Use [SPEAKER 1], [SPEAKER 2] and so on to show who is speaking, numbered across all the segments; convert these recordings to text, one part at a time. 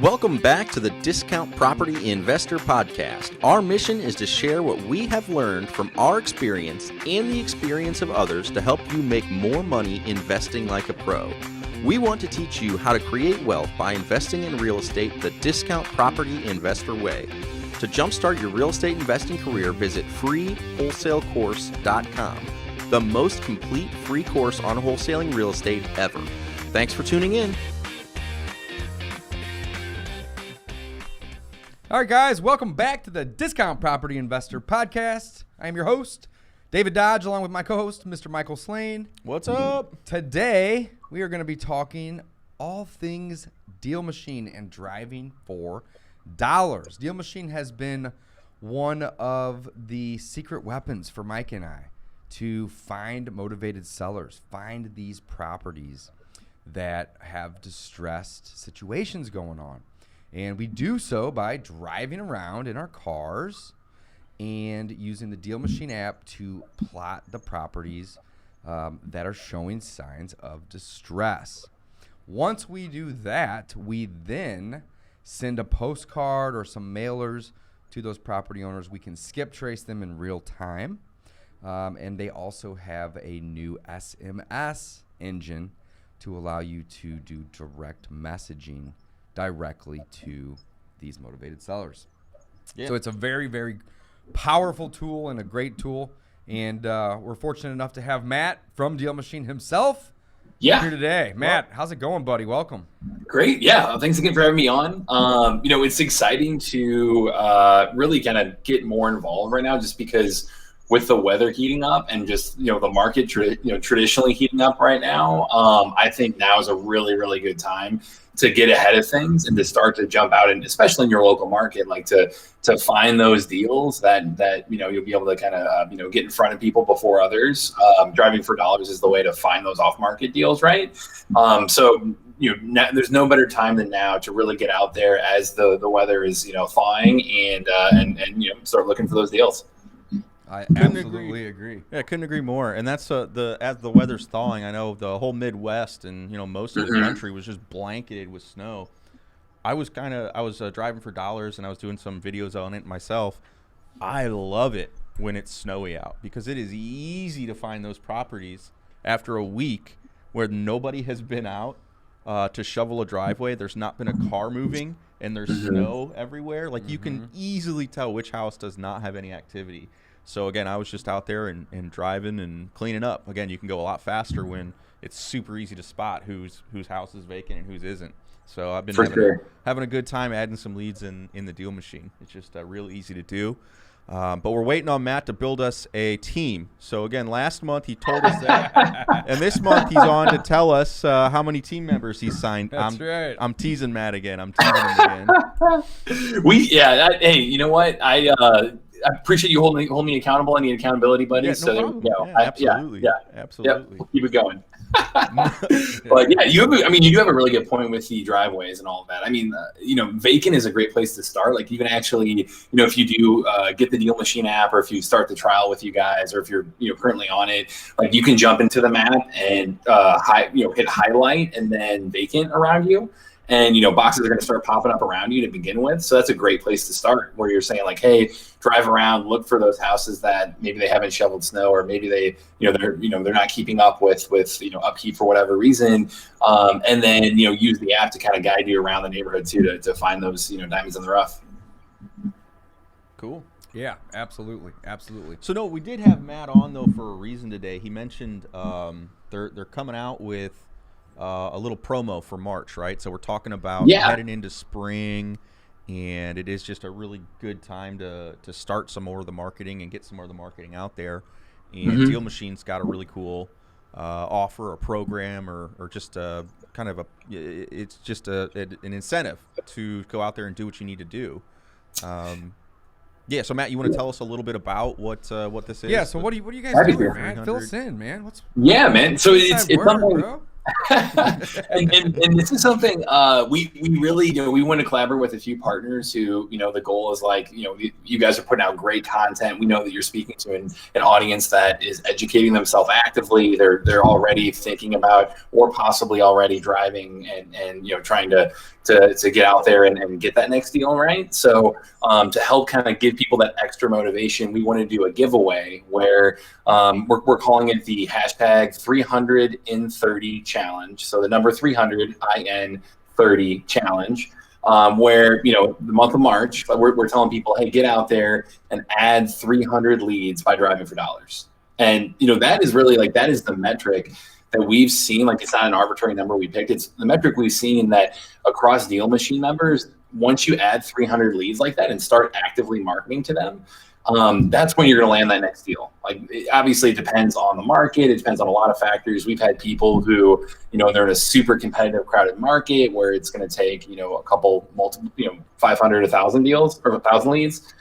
[SPEAKER 1] Welcome back to the Discount Property Investor Podcast. Our mission is to share what we have learned from our experience and the experience of others to help you make more money investing like a pro. We want to teach you how to create wealth by investing in real estate the Discount Property Investor way. To jumpstart your real estate investing career, visit freewholesalecourse.com, the most complete free course on wholesaling real estate ever. Thanks for tuning in.
[SPEAKER 2] All right, guys, welcome back to the Discount Property Investor Podcast. I am your host, David Dodge, along with my co-host, Mr. Michael Slane.
[SPEAKER 1] What's up?
[SPEAKER 2] Today, we are going to be talking all things Deal Machine and driving for dollars. Deal Machine has been one of the secret weapons for Mike and I to find motivated sellers, find these properties that have distressed situations going on. And we do so by driving around in our cars and using the Deal Machine app to plot the properties that are showing signs of distress. Once we do that, we then send a postcard or some mailers to those property owners. We can skip trace them in real time. And they also have a new SMS engine to allow you to do direct messaging directly to these motivated sellers. Yeah. So it's a very, very powerful tool and a great tool. And we're fortunate enough to have Matt from Deal Machine himself here today. Matt, how's it going, buddy? Welcome.
[SPEAKER 3] Great. Yeah. Thanks again for having me on. It's exciting to really kind of get more involved right now just because with the weather heating up and just, the market, traditionally heating up right now, I think now is a really, really good time to get ahead of things and to start to jump out, and especially in your local market, like to find those deals that you'll be able to kind of get in front of people before others. Driving for dollars is the way to find those off-market deals, right? So there's no better time than now to really get out there as the weather is thawing and start looking for those deals.
[SPEAKER 2] I absolutely agree.
[SPEAKER 4] Yeah, I couldn't agree more. And that's as the weather's thawing. I know the whole Midwest and most of the country was just blanketed with snow. I was driving for dollars and I was doing some videos on it myself. I love it when it's snowy out because it is easy to find those properties after a week where nobody has been out to shovel a driveway. There's not been a car moving and there's snow everywhere. Like you can easily tell which house does not have any activity. So, again, I was just out there and driving and cleaning up. Again, you can go a lot faster when it's super easy to spot whose house is vacant and whose isn't. So, I've been having a good time adding some leads in the Deal Machine. It's just real easy to do. But we're waiting on Matt to build us a team. So, again, last month he told us that. And this month he's on to tell us how many team members he's signed.
[SPEAKER 2] That's right.
[SPEAKER 4] I'm teasing Matt again. I'm teasing him again.
[SPEAKER 3] Hey, you know what? I appreciate you holding me accountable. I need accountability buddies.
[SPEAKER 4] Yeah, no problem. Absolutely.
[SPEAKER 3] Absolutely. We'll keep it going. But yeah, you do have a really good point with the driveways and all of that. I mean, vacant is a great place to start. Like you can actually, if you do get the Deal Machine app, or if you start the trial with you guys, or if you're currently on it, like you can jump into the map and hit highlight and then vacant around you. And, boxes are going to start popping up around you to begin with. So that's a great place to start where you're saying like, hey, drive around, look for those houses that maybe they haven't shoveled snow, or maybe they're not keeping up with upkeep for whatever reason. And then, use the app to kind of guide you around the neighborhood too, to find those, diamonds in the rough.
[SPEAKER 4] Cool.
[SPEAKER 2] Yeah, absolutely. Absolutely.
[SPEAKER 4] So, no, we did have Matt on, though, for a reason today. He mentioned they're coming out with a little promo for March, right? So we're talking about heading into spring, and it is just a really good time to start some more of the marketing and get some more of the marketing out there. And Deal Machine's got a really cool offer, a program, or just kind of it's just an incentive to go out there and do what you need to do. Yeah, so Matt, you want to tell us a little bit about what this is?
[SPEAKER 2] Yeah, so what are you guys doing, man? Fill us in, man.
[SPEAKER 3] Man. So it's something. and this is something we really we want to collaborate with a few partners who the goal is like you guys are putting out great content. We know that you're speaking to an audience that is educating themselves actively. They're already thinking about or possibly already driving and trying to get out there and get that next deal, right? So to help kind of give people that extra motivation, we want to do a giveaway where we're calling it the hashtag 300 in 30 challenge. So the number 300 IN 30 challenge, where the month of March we're telling people, hey, get out there and add 300 leads by driving for dollars. And that is really that is the metric that we've seen. It's not an arbitrary number we picked. It's the metric we've seen that across Deal Machine members, once you add 300 leads like that and start actively marketing to them, that's when you're going to land that next deal. Obviously, it depends on the market. It depends on a lot of factors. We've had people who, they're in a super competitive, crowded market where it's going to take, a couple, multiple, 500, 1,000 deals or 1,000 leads.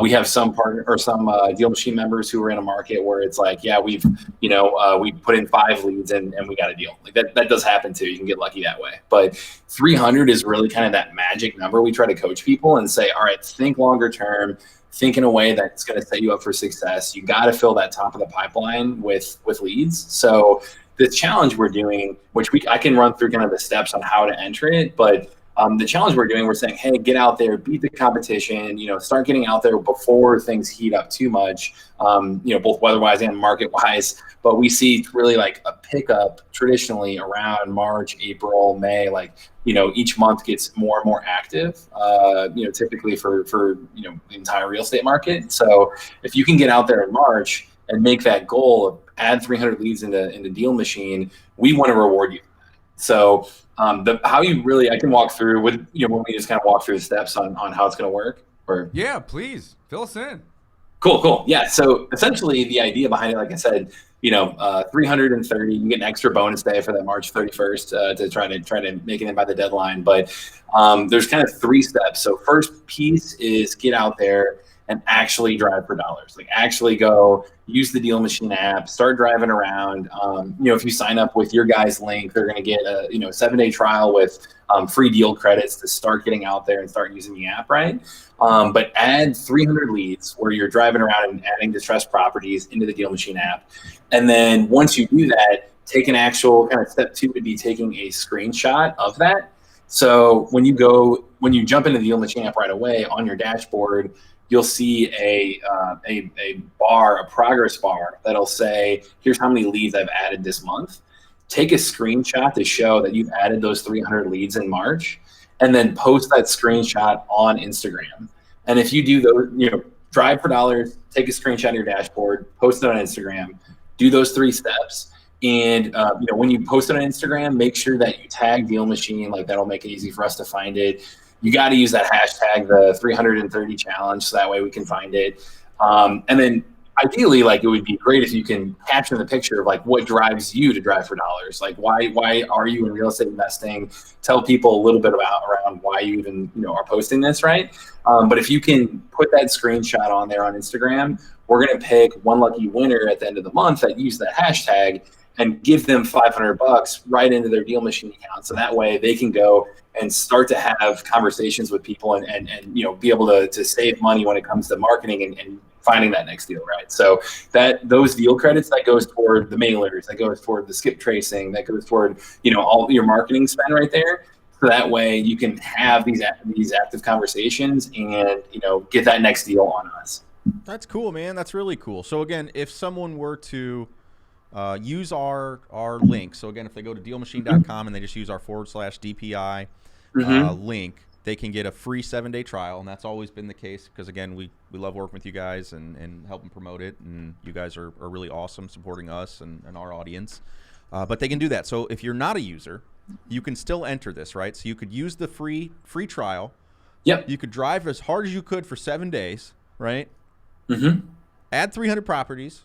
[SPEAKER 3] We have some partner or some Deal Machine members who are in a market where it's we've, we put in 5 leads and we got a deal. That does happen too. You can get lucky that way. But 300 is really kind of that magic number. We try to coach people and say, all right, think longer term. Think in a way that's going to set you up for success. You got to fill that top of the pipeline with leads. So the challenge we're doing, which I can run through kind of the steps on how to enter it, but the challenge we're saying, hey, get out there, beat the competition, start getting out there before things heat up too much, both weather-wise and market-wise. But we see really a pickup traditionally around March, April, May, each month gets more and more active, typically for the entire real estate market. So if you can get out there in March and make that goal of add 300 leads into Deal Machine, we want to reward you. So how you really, I can walk through with, when we just kind of walk through the steps on how it's going to work. Or
[SPEAKER 2] yeah, please fill us in.
[SPEAKER 3] Cool. Yeah. So essentially the idea behind it, like I said, 330, you get an extra bonus day for that March 31st to try to make it in by the deadline. But there's kind of 3 steps. So first piece is get out there and actually drive for dollars. Actually go use the Deal Machine app, start driving around. If you sign up with your guys' link, they're going to get a 7-day trial with free deal credits to start getting out there and start using the app, right? But add 300 leads where you're driving around and adding distressed properties into the Deal Machine app. And then once you do that, take an actual kind of step 2 would be taking a screenshot of that. So when you jump into the Deal Machine app right away on your dashboard, you'll see a progress bar that'll say, here's how many leads I've added this month. Take a screenshot to show that you've added those 300 leads in March, and then post that screenshot on Instagram. And if you do those, drive for dollars, take a screenshot of your dashboard, post it on Instagram, do those 3 steps. And, when you post it on Instagram, make sure that you tag Deal Machine. That'll make it easy for us to find it. You got to use that hashtag, the 330 challenge, so that way we can find it. And then ideally, it would be great if you can capture the picture of what drives you to drive for dollars. Why are you in real estate investing? Tell people a little bit around why you even are posting this, right? But if you can put that screenshot on there on Instagram, we're going to pick one lucky winner at the end of the month that used that hashtag and give them $500 right into their Deal Machine account. So that way they can go and start to have conversations with people and be able to save money when it comes to marketing and finding that next deal, right? So those deal credits, that goes toward the mailers, that goes toward the skip tracing, that goes toward all your marketing spend right there. So that way you can have these active conversations and get that next deal on us.
[SPEAKER 4] That's cool, man. That's really cool. So again, if someone were to use our link, so again, if they go to dealmachine.com and they just use our /DPI link, they can get a free 7-day trial. And that's always been the case because, again, we love working with you guys and helping promote it. And you guys are really awesome supporting us and our audience. But they can do that. So if you're not a user, you can still enter this, right? So you could use the free trial.
[SPEAKER 3] Yep.
[SPEAKER 4] You could drive as hard as you could for 7 days, right?
[SPEAKER 3] Mm-hmm.
[SPEAKER 4] Add 300 properties.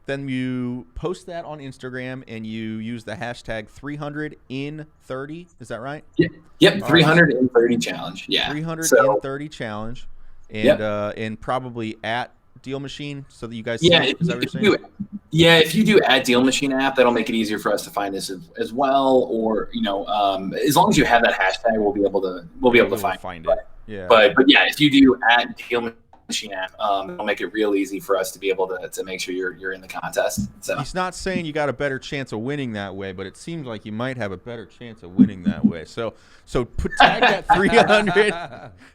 [SPEAKER 4] Then you post that on Instagram and you use the hashtag 300in30. Is that right?
[SPEAKER 3] Yep. 330 challenge. Yeah.
[SPEAKER 4] 330 challenge. And and probably at Deal Machine so that you guys
[SPEAKER 3] Yeah,
[SPEAKER 4] see it? Is that what you're saying?
[SPEAKER 3] if you do at Deal Machine app, that'll make it easier for us to find this as well. Or as long as you have that hashtag, we'll be able to find
[SPEAKER 4] it. Yeah.
[SPEAKER 3] But yeah, if you do at Deal Machine app, it'll make it real easy for us to be able to make sure you're in the contest. So
[SPEAKER 4] he's not saying you got a better chance of winning that way, but it seems like you might have a better chance of winning that way. So tag that 300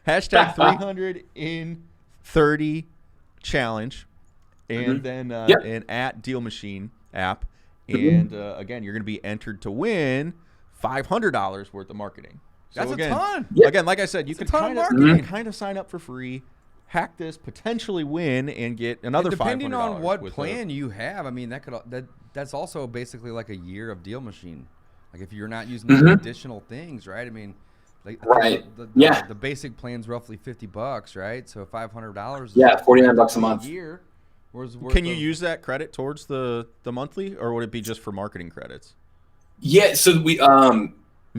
[SPEAKER 4] hashtag 300 in 30 challenge, and then and at Deal Machine app, and again, you're going to be entered to win $500 worth of marketing. So
[SPEAKER 2] That's
[SPEAKER 4] again,
[SPEAKER 2] a ton.
[SPEAKER 4] Again, like I said, you can kind of sign up for free, hack this, potentially win, and get another $500.
[SPEAKER 2] Depending on what plan you have, I mean, that's also basically like a year of Deal Machine. Like if you're not using any additional things, right? I mean, like the basic plan's roughly $50, right? So $500.
[SPEAKER 3] Yeah, $49 a month.
[SPEAKER 2] Year.
[SPEAKER 4] Can you use that credit towards the monthly, or would it be just for marketing credits?
[SPEAKER 3] Yeah, so we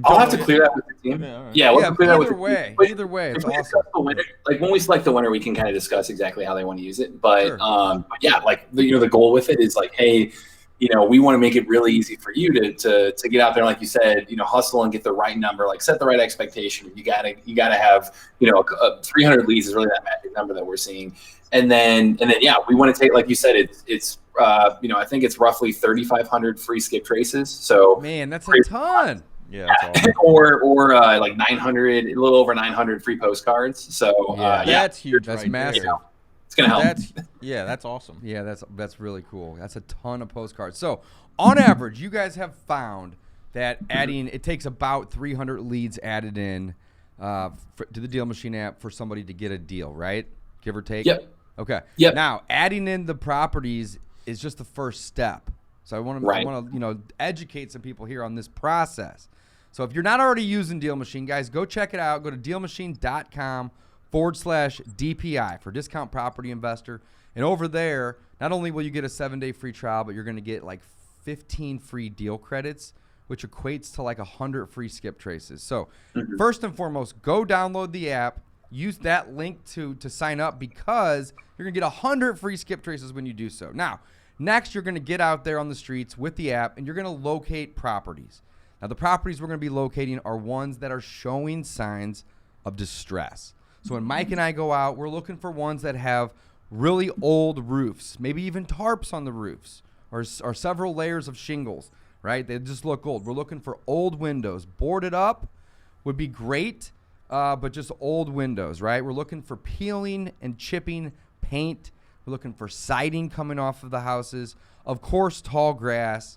[SPEAKER 3] I'll have to clear that with the team. We'll have to clear that with the team.
[SPEAKER 2] Either way, it's awesome.
[SPEAKER 3] Like when we select the winner, we can kind of discuss exactly how they want to use it. But yeah, like the goal with it is like, hey, we want to make it really easy for you to get out there, like you said, hustle and get the right number, like set the right expectation. You gotta have 300 leads is really that magic number that we're seeing, and then yeah, we want to take, like you said, it's I think it's roughly 3,500 free skip traces. So
[SPEAKER 2] man, that's a ton.
[SPEAKER 4] Yeah, that's awesome.
[SPEAKER 3] or like 900, a little over 900 free postcards. So
[SPEAKER 4] that's huge.
[SPEAKER 2] That's massive.
[SPEAKER 3] It's gonna help.
[SPEAKER 4] That's awesome.
[SPEAKER 2] Yeah, that's really cool. That's a ton of postcards. So on average, you guys have found that it takes about 300 leads added in to the Deal Machine app for somebody to get a deal, right? Give or take.
[SPEAKER 3] Yep.
[SPEAKER 2] Okay.
[SPEAKER 3] Yep.
[SPEAKER 2] Now adding in the properties is just the first step. So I want to educate some people here on this process. So if you're not already using Deal Machine, guys, go check it out. Go to dealmachine.com/DPI for Discount Property Investor. And over there, not only will you get a 7-day free trial, but you're going to get like 15 free deal credits, which equates to like 100 free skip traces. So first and foremost, go download the app. Use that link to sign up, because you're going to get 100 free skip traces when you do so. Now, next, you're going to get out there on the streets with the app, and you're going to locate properties. Now, the properties we're going to be locating are ones that are showing signs of distress. So when Mike and I go out, we're looking for ones that have really old roofs, maybe even tarps on the roofs, or several layers of shingles, right? They just look old. We're looking for old windows. Boarded up would be great, but just old windows, right? We're looking for peeling and chipping paint. We're looking for siding coming off of the houses. Of course, tall grass,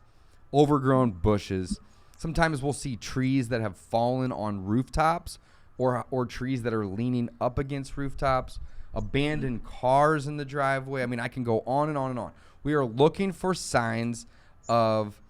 [SPEAKER 2] overgrown bushes. Sometimes we'll see trees that have fallen on rooftops, or trees that are leaning up against rooftops, abandoned cars in the driveway. I mean, I can go on and on and on. We are looking for signs of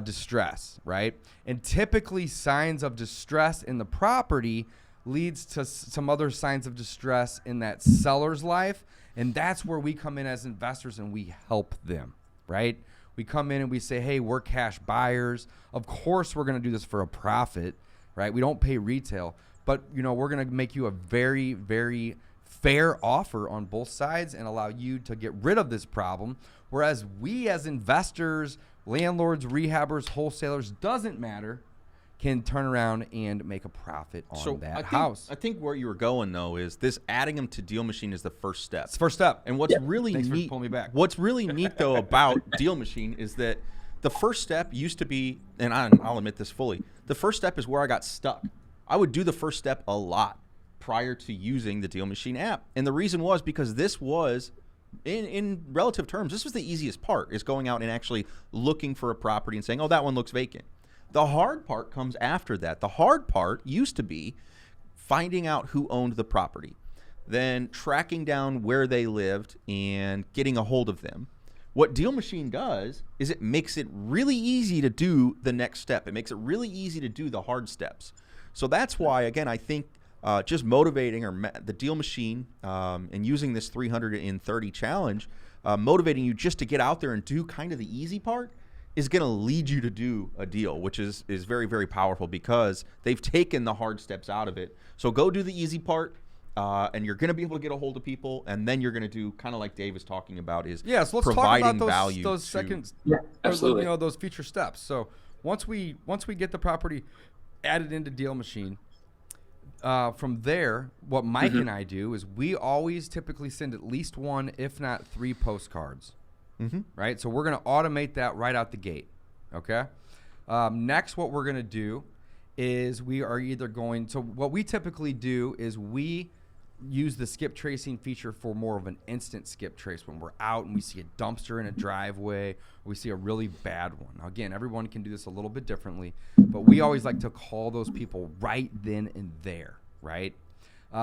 [SPEAKER 2] distress, right? And typically signs of distress in the property leads to some other signs of distress in that seller's life. And that's where we come in as investors and we help them, right? We come in and we say, hey, we're cash buyers. Of course, we're going to do this for a profit, right? We don't pay retail, but we're going to make you a very, very fair offer on both sides and allow you to get rid of this problem. Whereas we as investors, landlords, rehabbers, wholesalers, doesn't matter, can turn around and make a profit on that house.
[SPEAKER 4] I think where you were going, though, is this adding them to Deal Machine is the first step.
[SPEAKER 2] It's the first step.
[SPEAKER 4] And what's really neat,
[SPEAKER 2] pulling me back.
[SPEAKER 4] What's really neat, though, about Deal Machine is that the first step used to be, and I'll admit this fully, the first step is where I got stuck. I would do the first step a lot prior to using the Deal Machine app. And the reason was because this was, in relative terms, this was the easiest part, is going out and actually looking for a property and saying, oh, that one looks vacant. The hard part comes after that. The hard part used to be finding out who owned the property, then tracking down where they lived and getting a hold of them. What Deal Machine does is it makes it really easy to do the next step. It makes it really easy to do the hard steps. So that's why, again, I think just motivating the Deal Machine and using this 330 challenge, motivating you just to get out there and do kind of the easy part, is going to lead you to do a deal, which is very, very powerful because they've taken the hard steps out of it. So go do the easy part, and you're going to be able to get a hold of people, and then you're going to do kind of like Dave is talking about is
[SPEAKER 2] Yeah, so let's
[SPEAKER 4] providing
[SPEAKER 2] talk about
[SPEAKER 4] value
[SPEAKER 2] those
[SPEAKER 4] to-
[SPEAKER 2] second,
[SPEAKER 3] absolutely.
[SPEAKER 2] those future steps. So once we get the property added into Deal Machine, from there, what Mike and I do is we always typically send at least 1, if not 3 postcards. Right? So we're going to automate that right out the gate. Okay? Next, what we're going to do is we are either going, so what we typically do is we use the skip tracing feature for more of an instant skip trace when we're out and we see a dumpster in a driveway, or we see a really bad one. Now, again, everyone can do this a little bit differently, but we always like to call those people right then and there, right?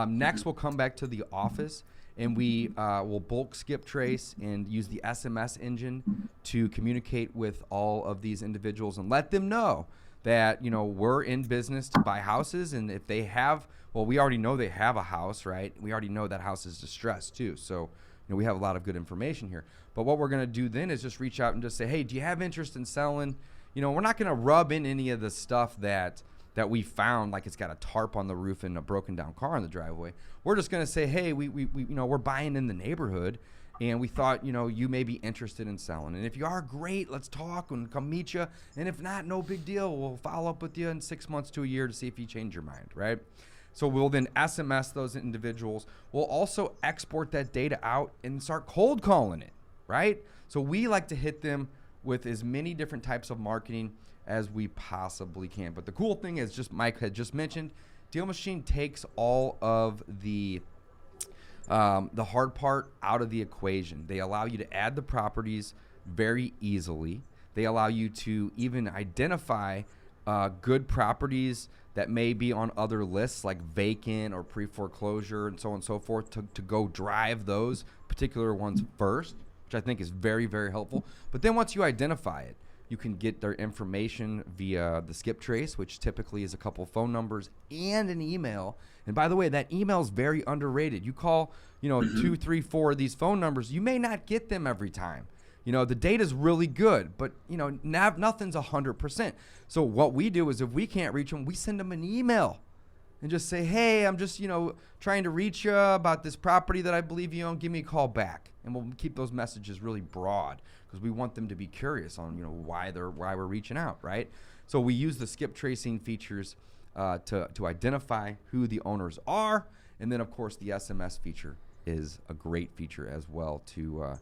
[SPEAKER 2] Next, we'll come back to the office and we will bulk skip trace and use the SMS engine to communicate with all of these individuals and let them know that, you know, we're in business to buy houses, and if they have, well, we already know they have a house, right? We already know that house is distressed too. So, you know, we have a lot of good information here. But what we're going to do then is just reach out and just say, hey, do you have interest in selling? You know, we're not going to rub in any of the stuff that we found, like it's got a tarp on the roof and a broken down car in the driveway. We're just going to say, hey, we you know, we're buying in the neighborhood, and we thought, you know, you may be interested in selling. And if you are, great, let's talk and come meet you. And if not, no big deal. We'll follow up with you in 6 months to a year to see if you change your mind, right? So we'll then SMS those individuals. We'll also export that data out and start cold calling it, right? So we like to hit them with as many different types of marketing as we possibly can. But the cool thing is, just Mike had just mentioned, Deal Machine takes all of the hard part out of the equation. They allow you to add the properties very easily. They allow you to even identify good properties that may be on other lists like vacant or pre-foreclosure and so on and so forth to go drive those particular ones first, which I think is very, very helpful. But then once you identify it, you can get their information via the skip trace, which typically is a couple phone numbers and an email. And by the way, that email is very underrated. You call, you know, 2, 3, 4 of these phone numbers, you may not get them every time. You know, the data's really good, but, you know, nothing's 100%. So what we do is if we can't reach them, we send them an email and just say, hey, I'm just, you know, trying to reach you about this property that I believe you own. Give me a call back. And we'll keep those messages really broad because we want them to be curious on, you know, why we're reaching out, right? So we use the skip tracing features to identify who the owners are. And then, of course, the SMS feature is a great feature as well to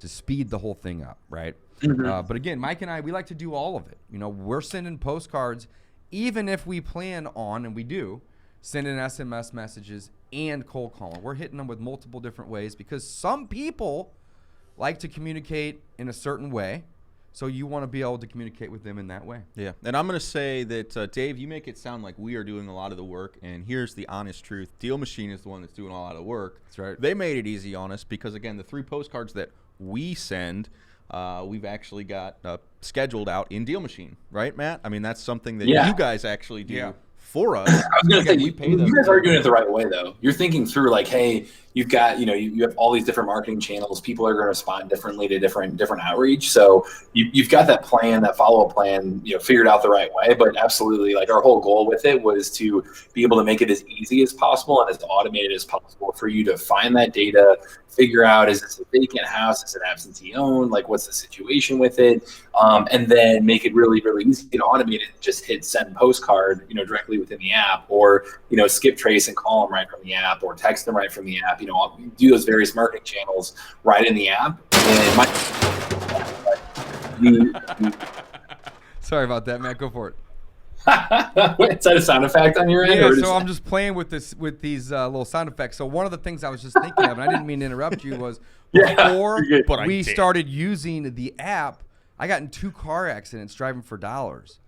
[SPEAKER 2] speed the whole thing up, right? But again, Mike and I, we like to do all of it. You know, we're sending postcards, even if we plan on, and we do, sending SMS messages and cold calling. We're hitting them with multiple different ways because some people like to communicate in a certain way. So you want to be able to communicate with them in that way.
[SPEAKER 4] Yeah, and I'm going to say that, Dave, you make it sound like we are doing a lot of the work, and here's the honest truth. Deal Machine is the one that's doing a lot of the work.
[SPEAKER 2] That's right.
[SPEAKER 4] They made it easy on us because, again, the 3 postcards that we send, we've actually got scheduled out in Deal Machine, right, Matt? I mean, that's something that you guys actually do for us.
[SPEAKER 3] I was going to say,
[SPEAKER 4] we pay them.
[SPEAKER 3] you guys are doing it the right way, though. You're thinking through, like, hey, you've got, you know, you have all these different marketing channels. People are going to respond differently to different outreach. So you've got that plan, that follow-up plan, you know, figured out the right way. But absolutely, like, our whole goal with it was to be able to make it as easy as possible and as automated as possible for you to find that data, figure out, is this a vacant house? Is it absentee owned? Like, what's the situation with it? And then make it really, really easy to automate it. Just hit send postcard, you know, directly within the app, or, you know, skip trace and call them right from the app, or text them right from the app. You know, I'll do those various marketing channels right in the app. And
[SPEAKER 2] Sorry about that, Matt. Go for it.
[SPEAKER 3] Is that a sound effect on your end?
[SPEAKER 2] Yeah,
[SPEAKER 3] or
[SPEAKER 2] so I'm just playing with these little sound effects. So one of the things I was just thinking of, and I didn't mean to interrupt you, was before we started using the app, I got in 2 car accidents driving for dollars.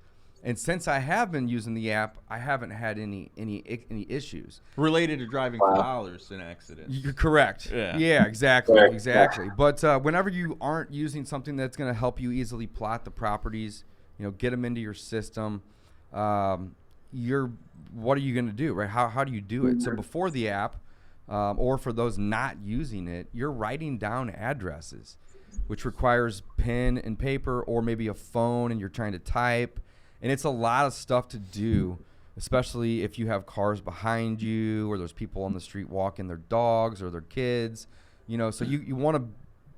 [SPEAKER 2] And since I have been using the app, I haven't had any issues
[SPEAKER 4] Related to driving for dollars in accidents.
[SPEAKER 2] You're correct. Yeah, exactly. But whenever you aren't using something that's going to help you easily plot the properties, you know, get them into your system, what are you going to do, right? How do you do it? So before the app, or for those not using it, you're writing down addresses, which requires pen and paper or maybe a phone, and you're trying to type. And it's a lot of stuff to do especially if you have cars behind you or there's people on the street walking their dogs or their kids, so you want to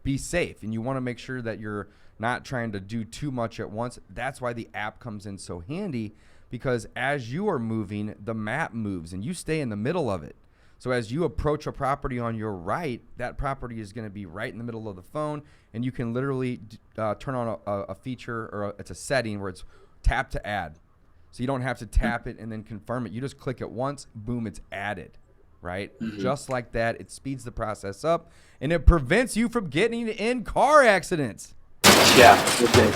[SPEAKER 2] be safe and you want to make sure that you're not trying to do too much at once. That's why the app comes in so handy, because as you are moving, the map moves and you stay in the middle of it. So as you approach a property on your right, that property is going to be right in the middle of the phone, and you can literally turn on a feature, or it's a setting where it's tap to add. So you don't have to tap it and then confirm it. You just click it once, boom, it's added, right? Just like that. It speeds the process up, and it prevents you from getting in car accidents.
[SPEAKER 3] Yeah. Okay.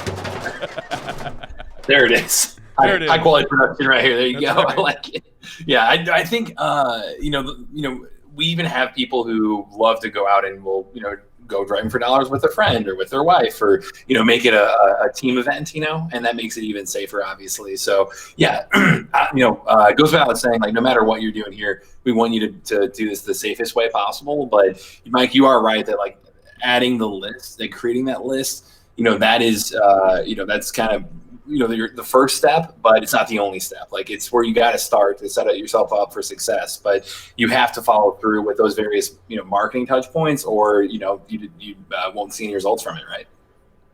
[SPEAKER 3] There it is. High quality production right here. There you go. Right. I like it. Yeah, I think we even have people who love to go out and will go driving for dollars with a friend or with their wife, or make it a team event, and that makes it even safer, obviously. So yeah, it goes without saying, like, no matter what you're doing here, we want you to do this the safest way possible. But Mike, you are right that, like, adding the list, like creating that list, that is that's kind of the first step, but it's not the only step. Like, it's where you got to start to set yourself up for success. But you have to follow through with those various marketing touch points, or you won't see any results from it, right?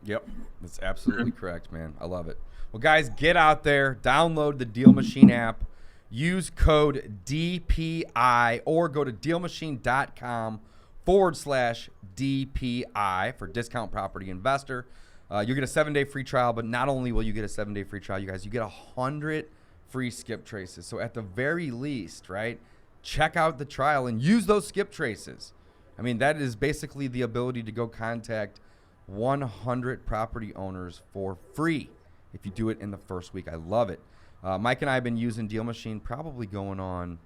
[SPEAKER 2] Yep, that's absolutely correct, man. I love it. Well, guys, get out there, download the Deal Machine app, use code DPI, or go to dealmachine.com/DPI for Discount Property Investor. You get a 7-day free trial, but not only will you get a 7-day free trial, you guys, you get 100 free skip traces. So at the very least, right, check out the trial and use those skip traces. I mean, that is basically the ability to go contact 100 property owners for free if you do it in the first week. I love it. Mike and I have been using Deal Machine probably going on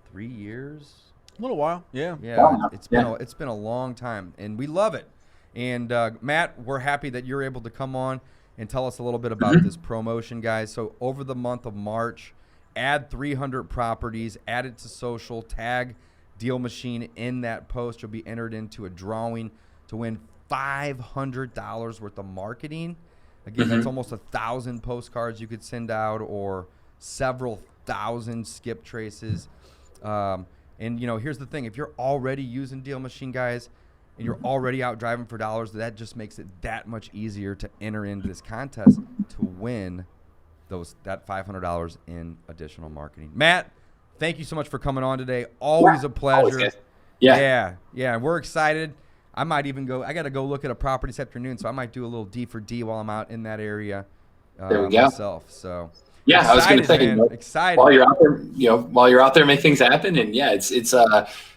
[SPEAKER 2] 3 years.
[SPEAKER 4] A little while, yeah.
[SPEAKER 2] Yeah, it's been a long time, and we love it. And Matt, we're happy that you're able to come on and tell us a little bit about this promotion, guys. So over the month of March, add 300 properties, add it to social, tag Deal Machine in that post. You'll be entered into a drawing to win $500 worth of marketing. Again, that's almost 1,000 postcards you could send out, or several thousand skip traces. And here's the thing: if you're already using Deal Machine, guys, and you're already out driving for dollars, that just makes it that much easier to enter into this contest to win that $500 in additional marketing. Matt, thank you so much for coming on today. Always a pleasure.
[SPEAKER 3] Always.
[SPEAKER 2] Yeah. We're excited. I might even I got to go look at a property this afternoon, so I might do a little D for D while I'm out in that area
[SPEAKER 3] there we go.
[SPEAKER 2] myself. So
[SPEAKER 3] yeah, excited, I was going to say,
[SPEAKER 2] excited.
[SPEAKER 3] While you're out there, make things happen. And yeah, it's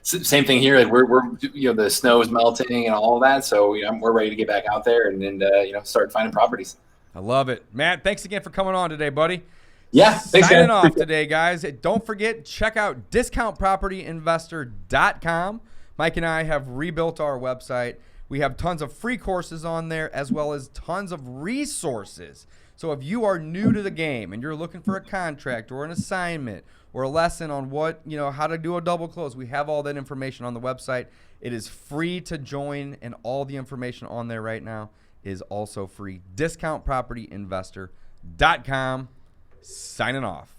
[SPEAKER 3] same thing here. Like, we're the snow is melting and all of that, so we're ready to get back out there and start finding properties.
[SPEAKER 2] I love it, Matt. Thanks again for coming on today, buddy.
[SPEAKER 3] Yeah, thanks,
[SPEAKER 2] Signing off today, guys. Don't forget, check out discountpropertyinvestor.com. Mike and I have rebuilt our website. We have tons of free courses on there, as well as tons of resources. So if you are new to the game and you're looking for a contract or an assignment or a lesson on how to do a double close, we have all that information on the website. It is free to join, and all the information on there right now is also free. discountpropertyinvestor.com. Signing off.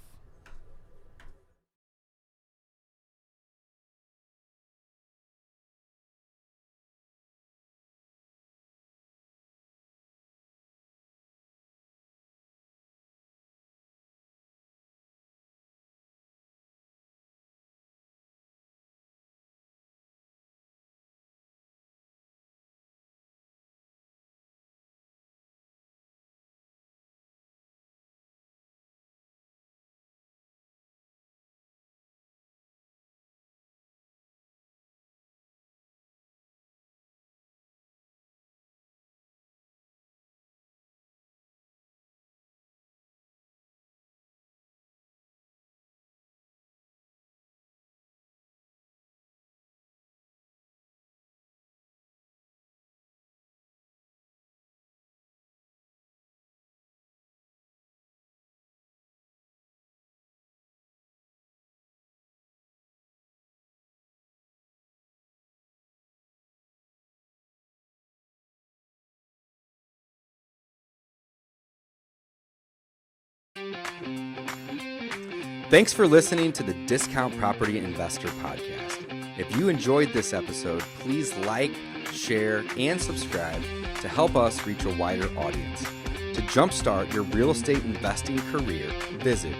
[SPEAKER 2] Thanks for listening to the Discount Property Investor Podcast. If you enjoyed this episode, please like, share, and subscribe to help us reach a wider audience. To jumpstart your real estate investing career, visit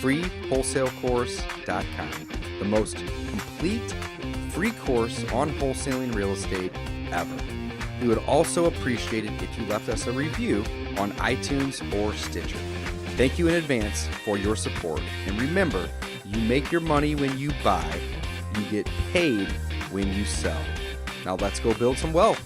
[SPEAKER 2] freewholesalecourse.com, the most complete free course on wholesaling real estate ever. We would also appreciate it if you left us a review on iTunes or Stitcher. Thank you in advance for your support. And remember, you make your money when you buy, you get paid when you sell. Now let's go build some wealth.